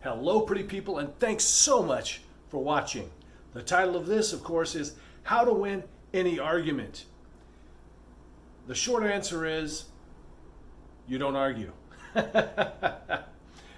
Hello, pretty people, and thanks so much for watching. The title of this, of course, is How to Win Any Argument. The short answer is you don't argue.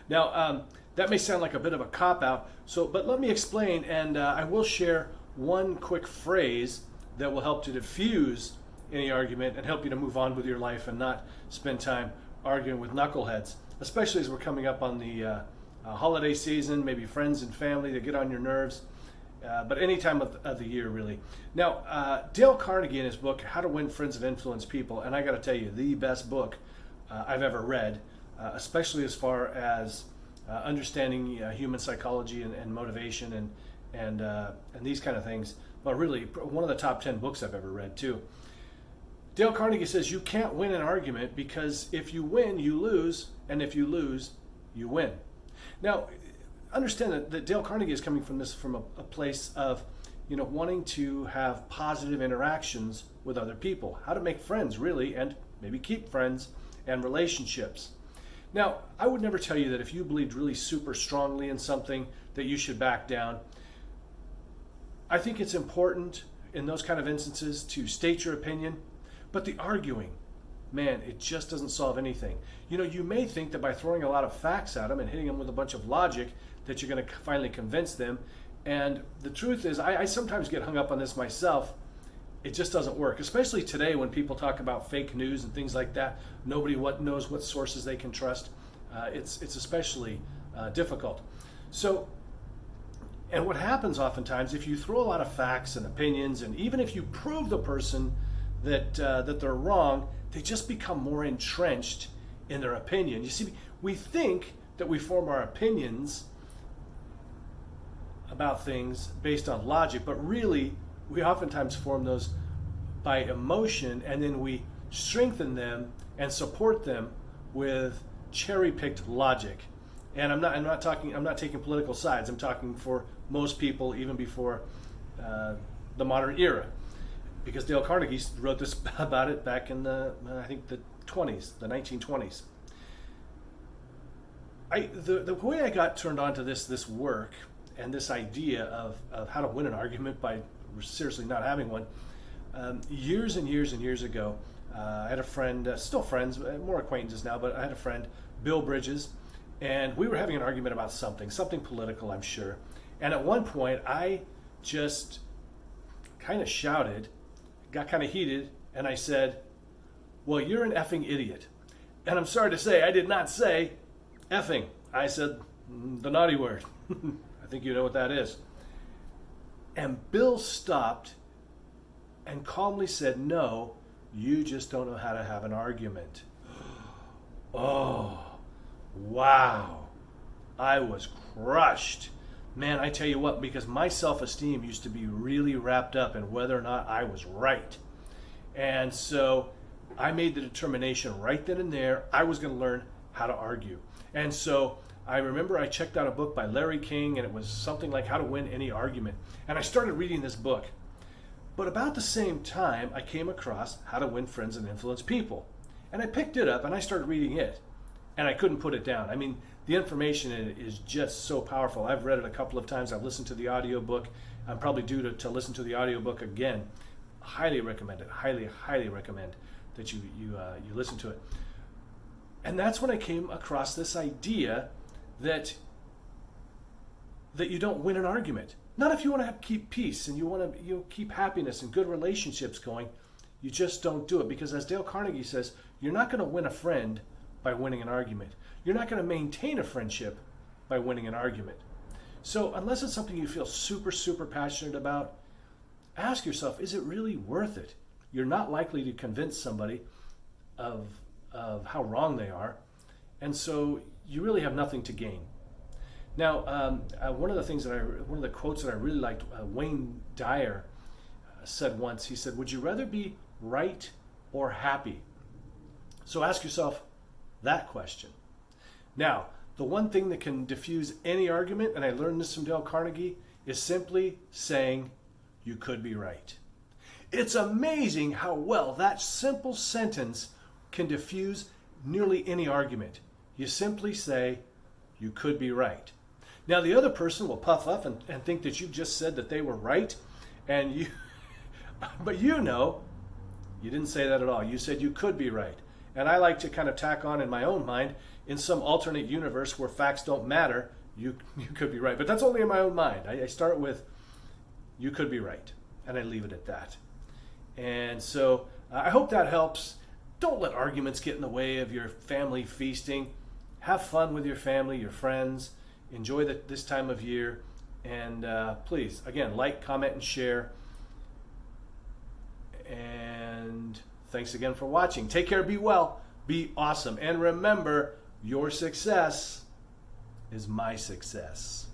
Now, that may sound like a bit of a cop-out, but let me explain, and I will share one quick phrase that will help to diffuse any argument and help you to move on with your life and not spend time arguing with knuckleheads, especially as we're coming up on the holiday season, maybe friends and family that get on your nerves, but any time of the year, really. Now, Dale Carnegie in his book, How to Win Friends and Influence People, and I got to tell you, the best book I've ever read, especially as far as understanding human psychology and motivation and these kind of things, but really one of the top 10 books I've ever read, too. Dale Carnegie says you can't win an argument because if you win, you lose, and if you lose, you win. Now, understand that Dale Carnegie is coming from a place of, wanting to have positive interactions with other people, how to make friends, really, and maybe keep friends and relationships. Now, I would never tell you that if you believed really super strongly in something that you should back down. I think it's important in those kind of instances to state your opinion, but the arguing, man, it just doesn't solve anything. You may think that by throwing a lot of facts at them and hitting them with a bunch of logic that you're going to finally convince them. And the truth is, I sometimes get hung up on this myself. It just doesn't work, especially today when people talk about fake news and things like that. Nobody knows what sources they can trust. It's especially difficult. So, and what happens oftentimes, if you throw a lot of facts and opinions, and even if you prove the person that they're wrong, they just become more entrenched in their opinion. You see, we think that we form our opinions about things based on logic, but really we oftentimes form those by emotion, and then we strengthen them and support them with cherry-picked logic. And I'm not taking political sides. I'm talking for most people, even before the modern era, because Dale Carnegie wrote this about it back in the 1920s. The way I got turned on to this work and this idea of how to win an argument by seriously not having one, years and years and years ago, I had a friend, still friends, more acquaintances now, but I had a friend, Bill Bridges, and we were having an argument about something political, I'm sure. And at one point, I just kind of shouted, got kind of heated, and I said, "Well, you're an effing idiot." And I'm sorry to say, I did not say effing. I said the naughty word. I think you know what that is. And Bill stopped and calmly said, "No, you just don't know how to have an argument." Oh, wow. I was crushed. Man, I tell you what, because my self-esteem used to be really wrapped up in whether or not I was right. And so I made the determination right then and there I was going to learn how to argue. And so I remember I checked out a book by Larry King, and it was something like How to Win Any Argument. And I started reading this book. But about the same time, I came across How to Win Friends and Influence People. And I picked it up and I started reading it. And I couldn't put it down. I mean, the information in it is just so powerful. I've read it a couple of times. I've listened to the audiobook. I'm probably due to listen to the audiobook again. Highly recommend it. Highly, highly recommend that you listen to it. And that's when I came across this idea that you don't win an argument. Not if you want to keep peace and you want to keep happiness and good relationships going. You just don't do it, because as Dale Carnegie says, you're not going to win a friend by winning an argument. You're not going to maintain a friendship by winning an argument. So unless it's something you feel super, super passionate about, ask yourself, is it really worth it? You're not likely to convince somebody of how wrong they are, and so you really have nothing to gain. Now, one of the quotes that I really liked, Wayne Dyer said once. He said, "Would you rather be right or happy?" So ask yourself that question. Now, the one thing that can diffuse any argument, and I learned this from Dale Carnegie, is simply saying, "You could be right." It's amazing how well that simple sentence can diffuse nearly any argument. You simply say, "You could be right." Now the other person will puff up and think that you just said that they were right, and you, but you know, you didn't say that at all. You said you could be right. And I like to kind of tack on in my own mind, in some alternate universe where facts don't matter, you could be right. But that's only in my own mind. I start with, you could be right, and I leave it at that. And so I hope that helps. Don't let arguments get in the way of your family feasting. Have fun with your family, your friends. Enjoy this time of year. And please, again, like, comment, and share. And thanks again for watching. Take care, be well, be awesome. And remember, your success is my success.